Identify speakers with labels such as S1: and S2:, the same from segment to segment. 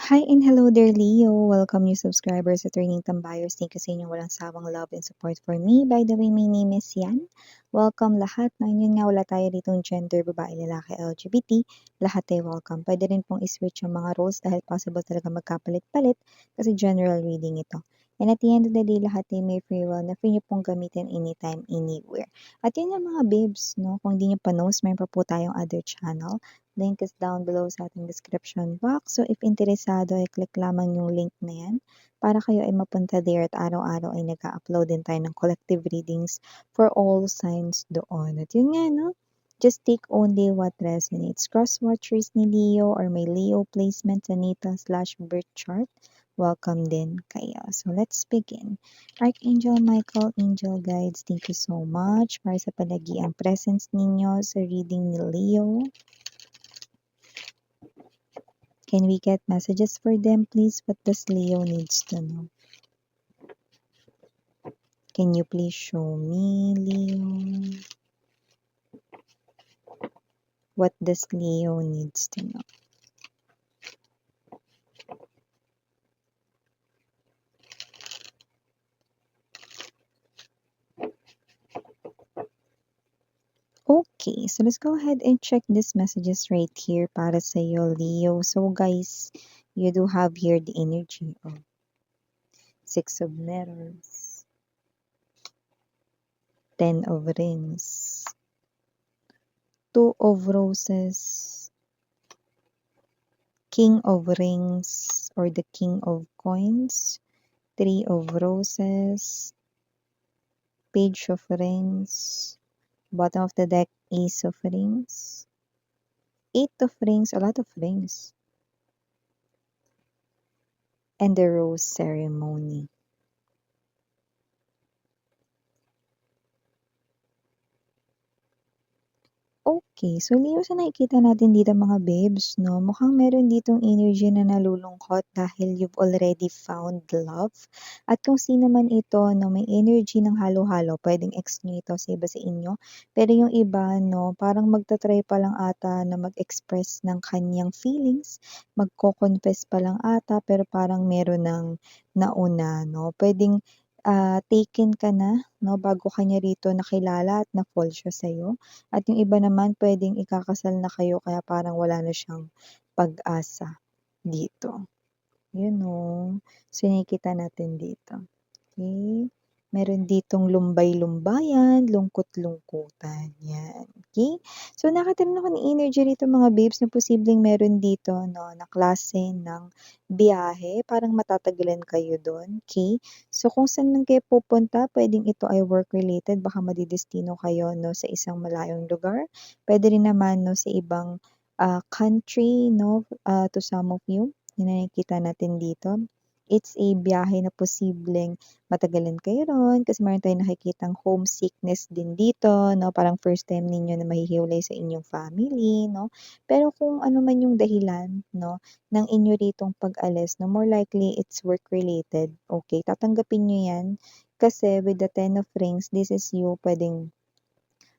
S1: Hi and hello there, Leo. Welcome new subscribers at Turning Tambayers. Thank you sa inyong walang sawang love and support for me. By the way, my name is Yan. Welcome lahat. Na yun nga, wala tayo ditong gender, babae, lalaki, LGBT. Lahat ay welcome. Pwede rin pong iswitch yung mga roles dahil possible talaga magkapalit-palit kasi general reading ito. And at the end of the day, lahat ay may free will na free nyo pong gamitin anytime, anywhere. At yun yung mga babes, no? Kung di nyo pa knows, mayroon pa po tayong other channel. Link is down below sa ating description box. So if interesado, i-click lamang yung link na yan para kayo ay mapunta there at araw-araw ay nag-upload din tayo ng collective readings for all signs doon. At yun nga, no? Just take only what resonates. Cross-watchers ni Leo or may Leo placement sa natal/birth chart. Welcome din kayo. So let's begin. Archangel Michael, Angel Guides, thank you so much para sa palagiang presence ninyo sa reading ni Leo. Can we get messages for them, please? What does Leo needs to know? Can you please show me, Leo? What does Leo needs to know? Okay, so let's go ahead and check these messages right here para sa iyo, Leo. So guys, you do have here the energy of Six of Mirrors, Ten of Rings, Two of Roses, King of Rings or the King of Coins, Three of Roses, Page of Rings, bottom of the deck, Ace of Rings, Eight of Rings, a lot of rings, and the Rose Ceremony. Okay, so Leo, sa nakikita natin dito mga babes, no, mukhang meron ditong energy na nalulungkot dahil you've already found love. At kung sino man ito, no, may energy ng halo-halo, pwedeng ex nyo ito sa iba sa inyo. Pero yung iba, no, parang magta-try pa lang ata na mag-express ng kanyang feelings, magko-confess pa lang ata, pero parang meron ng nauna, no. Pwedeng taken ka na, no, bago kanya rito nakilala at na-fall siya sa'yo. At yung iba naman puwedeng ikakasal na kayo kaya parang wala na siyang pag-asa dito. Yun oh. So nakikita natin dito. Okay. Meron ditong lumbay-lumbayan, lungkot-lungkutan. Yan. Okay. So nakita rin ako ng energy rito mga babes na posibleng meron dito no, na klase ng biyahe. Parang matatagalan kayo doon. Okay. So kung saan man kayo pupunta, pwedeng ito ay work-related. Baka madidestino kayo no, sa isang malayong lugar. Pwede rin naman no, sa ibang country no, to some of you. Yun na nakikita natin dito. It's a biyahe na posibleng matagalan kayo ron kasi meron tayong nakikitang homesickness din dito, no? Parang first time ninyo na mahihiwalay sa inyong family, no? Pero kung ano man yung dahilan, no, ng inyo ritong pag-alis, no, more likely it's work-related. Okay, tatanggapin nyo yan kasi with the Ten of Rings, this is you pwedeng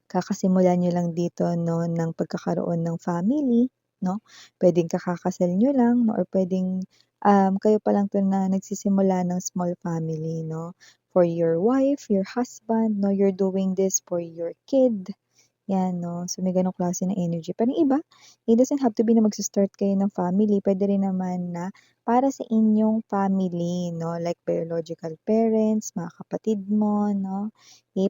S1: kakasimulan nyo lang dito, no, ng pagkakaroon ng family, no? Pwedeng kakakasal nyo lang, no, or pwedeng kayo pa lang 'to na nagsisimula ng small family, no? For your wife, your husband, no? You're doing this for your kid. Yan, no? So, may ganong klase ng energy. Pero yung iba, it doesn't have to be na magsa-start kayo ng family. Pwede rin naman na para sa inyong family, no? Like biological parents, mga kapatid mo, no?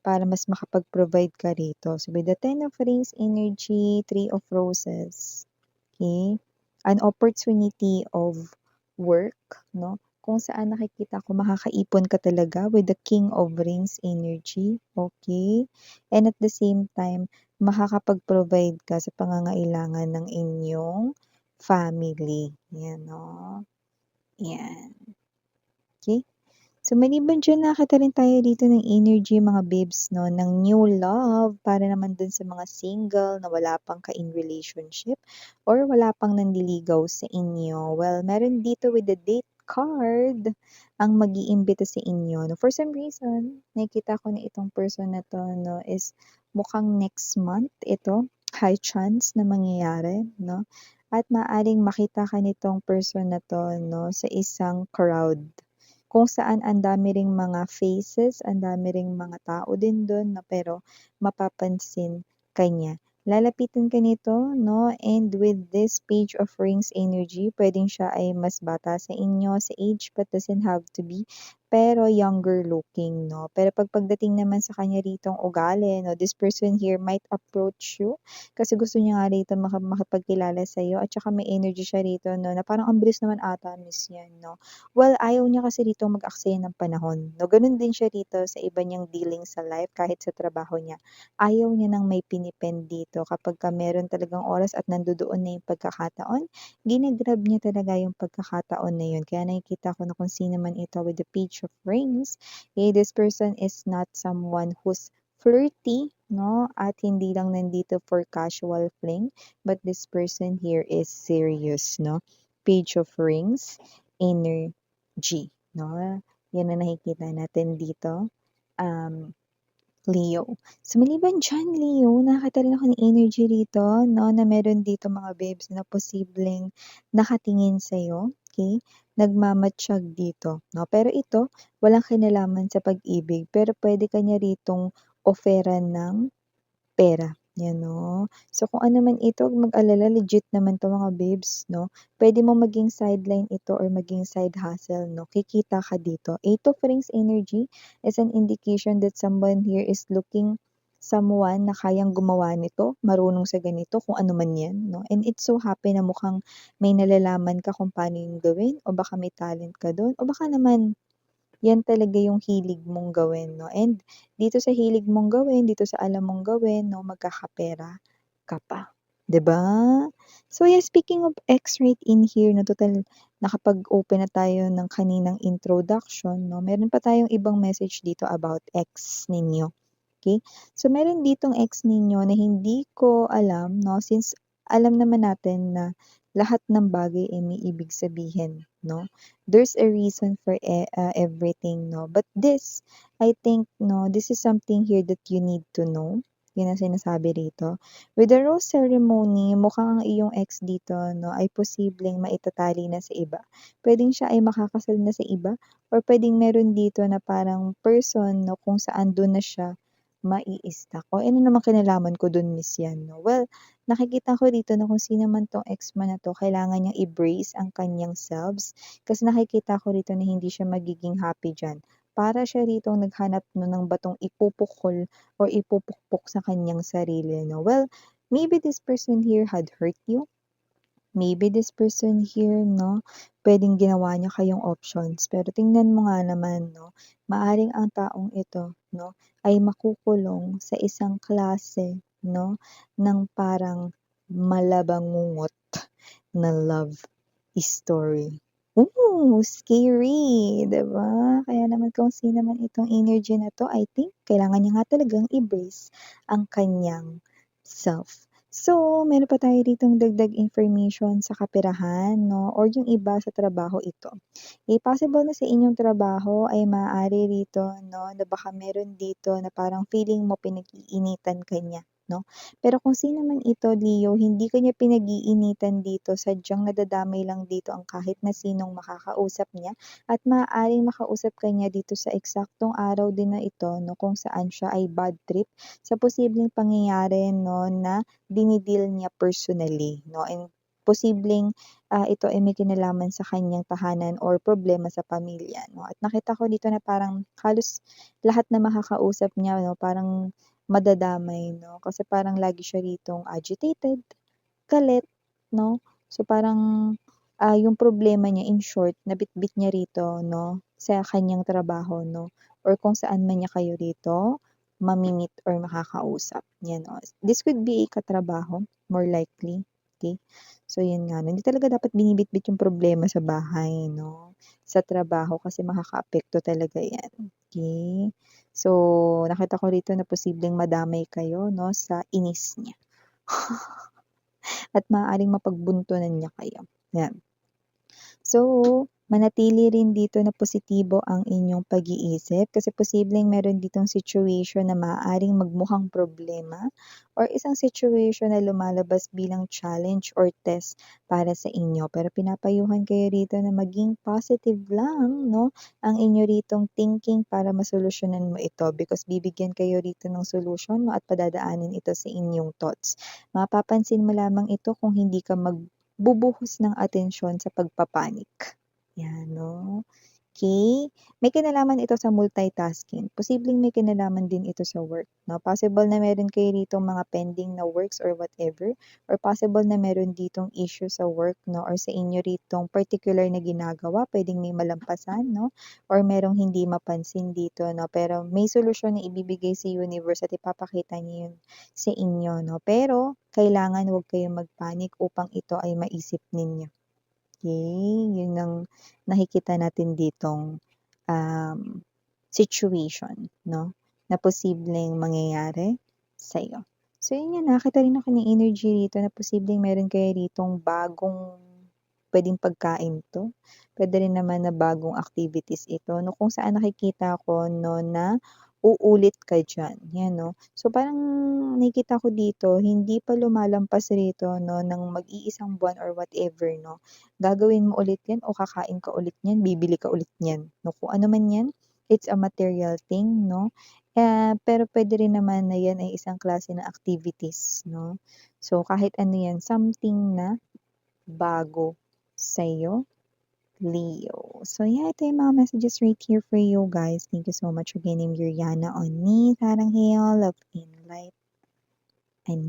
S1: Para mas makapag-provide ka rito. So, with the Ten of Rings energy, Three of Roses, okay? An opportunity of work, no? Kung saan nakikita ko makakaipon ka talaga with the King of Rings energy, okay? And at the same time, makakapag-provide ka sa pangangailangan ng inyong family. Yan, no? Yan. Okay? So, maliban dyan, nakakita rin tayo dito ng energy, mga babes, no, ng new love para naman dun sa mga single na wala pang ka-in relationship or wala pang nandiligaw sa inyo. Well, meron dito with the date card ang mag-iimbita sa inyo. No, for some reason, nakikita ko na itong person na to, no, is mukhang next month ito, high chance na mangyayari, no? at maaaring makita ka nitong person na 'to 'no, sa isang crowd. Kung saan ang dami ring mga faces, ang dami ring mga tao din dun na pero mapapansin ka niya. Lalapitan ka nito 'no, and with this page of rings energy, puwedeng siya ay mas bata sa inyo sa age but doesn't have to be, pero younger looking 'no. Pero pagdating naman sa kanya ritong ugali 'no, this person here might approach you kasi gusto niya nga rito makipagkilala sa'yo at saka may energy siya rito 'no, na parang ang bilis naman ata miss yan 'no. Well, ayaw niya kasi rito mag-aksaya ng panahon 'no, gano'n din siya rito sa iba niyang dealings sa life kahit sa trabaho niya. Ayaw niya ng may pinipend dito kapagka meron talagang oras at nandodoon na yung pagkakataon, gina-grab niya talaga yung pagkakataon na yun. Kaya nakikita ko na kung sino man ito with the page of rings, this person is not someone who's flirty 'no, at hindi lang nandito for casual fling, but this person here is serious 'no. Page of rings, energy 'no, yan ang nakikita natin dito, um, Leo. So maliban diyan Leo, nakakita rin ako ng energy rito 'no, na meron dito mga babes na posibleng nakatingin sa'yo, okey? Nagmamatiyag dito 'no, pero ito walang kinalaman sa pag-ibig pero puwede ka niya ritong offeran ng pera, 'yan 'no. So kung ano man ito, 'wag mag-alala legit naman 'to mga babes 'no. Puwede mong maging sideline ito or maging side hustle 'no, kikita ka dito. Eight of Rings energy is an indication that someone here is looking someone na kayang gumawa nito, marunong sa ganito, kung ano man 'yan 'no. And it's so happy na mukhang may nalalaman ka kung paano 'yung gawin o baka may talent ka do'n o baka naman yan talaga yung hilig mong gawin 'no, and dito sa hilig mong gawin, dito sa alam mong gawin 'no, magkakapera ka pa, 'di ba? So yeah, speaking of ex right in here 'no, total nakapag-open na tayo ng kaninang introduction 'no, meron pa tayong ibang message dito about ex ninyo. Okay. So, meron ditong ex ninyo na hindi ko alam 'no, since alam naman natin na lahat ng bagay ay may ibig sabihin 'no. There's a reason for everything 'no. But this, I think 'no, this is something here that you need to know. 'Yun ang sinasabi rito. With the rose ceremony, mukhang ang iyong ex dito 'no, ay posibleng maitatali na sa iba. Puwedeng siya ay makakasal na sa iba or puwedeng meron dito na parang person 'no, kung saan dun na siya mai-stuck. O ano namang kinalaman ko dun miss yan 'no? Well, nakikita ko dito na kung sino man 'tong ex mo na 'to kailangan niyang i-brace ang kanyang selves, kasi nakikita ko rito na hindi siya magiging happy diyan. Para siya ritong naghanap 'no ng batong ipupukol or ipupukpok sa kanyang sarili 'no. Well, maybe this person here had hurt you. Maybe this person here 'no, puwedeng ginawa niya kayong options, pero tingnan mo nga naman 'no, maaaring ang taong ito 'no, ay makukulong sa isang klase 'no, ng parang malabangungot na love story. Ooh, scary, 'di ba? Kaya naman kung sino man itong energy na 'to, I think kailangan niya nga talagang i-brace ang kanyang self. So, meron pa tayo ditong dagdag information sa kaperahan 'no, or yung iba sa trabaho ito. Possible na sa inyong trabaho ay maaari rito 'no, na baka meron dito na parang feeling mo pinag-iinitan ka niya 'no. Pero kung sino man ito Leo, hindi ka niya pinag-iinitan dito, sadyang nadadamay lang dito ang kahit na sinong makakausap niya at maaaring makausap ka niya dito sa eksaktong araw din na ito 'no, kung saan siya ay bad trip sa posibleng pangyayari 'no, na dini-deal niya personally 'no, and posibleng, ito ay may kinalaman sa kanyang tahanan or problema sa pamilya 'no. At nakita ko dito na parang halos lahat na makakausap niya 'no, parang madadamay 'no, kasi parang lagi siya ritong agitated, galit 'no. So parang, yung problema niya in short nabitbit niya rito 'no, sa kanyang trabaho 'no, or kung saan man niya kayo rito mami-meet or makakausap, 'yan o. This could be a katrabaho, more likely, okey. So 'yun nga 'no, hindi talaga dapat binibitbit yung problema sa bahay 'no, sa trabaho kasi makakaapekto talaga 'yan, okey. So, nakita ko rito na posibleng madamay kayo 'no, sa inis niya at maaaring mapagbuntunan niya kayo, 'yan. So, manatili rin dito na positibo ang inyong pag-iisip kasi posibleng meron ditong situation na maaaring magmukhang problema or isang situation na lumalabas bilang challenge or test para sa inyo. Pero pinapayuhan kayo rito na maging positive lang, no, ang inyo ritong thinking para masolusyonan mo ito because bibigyan kayo rito ng solution mo at padadaanin ito sa inyong thoughts. Mapapansin mo lamang ito kung hindi ka magbubuhos ng atensyon sa pagpapanik. Yan 'no. Okay, may kinalaman ito sa multitasking. Posibleng may kinalaman din ito sa work 'no. Possible na meron kayo ditong mga pending na works or whatever or possible na meron ditong issue sa work 'no or sa inyo ritong particular na ginagawa. Puwedeng may malampasan 'no or merong hindi mapansin dito 'no, pero may solusyon na ibibigay sa universe at ipapakita niya yun sa inyo 'no. Pero kailangan huwag kayong mag-panic upang ito ay maisip ninyo. Okay, yun ang nakikita natin ditong, um, situation 'no, na posibleng mangyayari sa'yo. So yun nga, nakakita rin ako ng energy rito na posibleng meron kayo ritong bagong puwedeng pagkain 'to, puwede rin naman na bagong activities ito 'no, kung saan nakikita ko 'no na uulit ka diyan, 'yan 'no. So parang nakikita ko dito hindi pa lumalampas rito 'no ng mag-iisang buwan or whatever 'no, gagawin mo ulit 'yan o kakain ka ulit niyan, bibili ka ulit niyan 'no, kung ano man 'yan, it's a material thing 'no. Pero puwede rin naman na 'yan ay isang klase ng activities 'no. So kahit ano 'yan, something na bago sa'yo, Leo. So yeah, ito yung mga messages right here for you guys. Thank you so much again. I'm Yuriana on me, Sarang Hail, Love in Light, and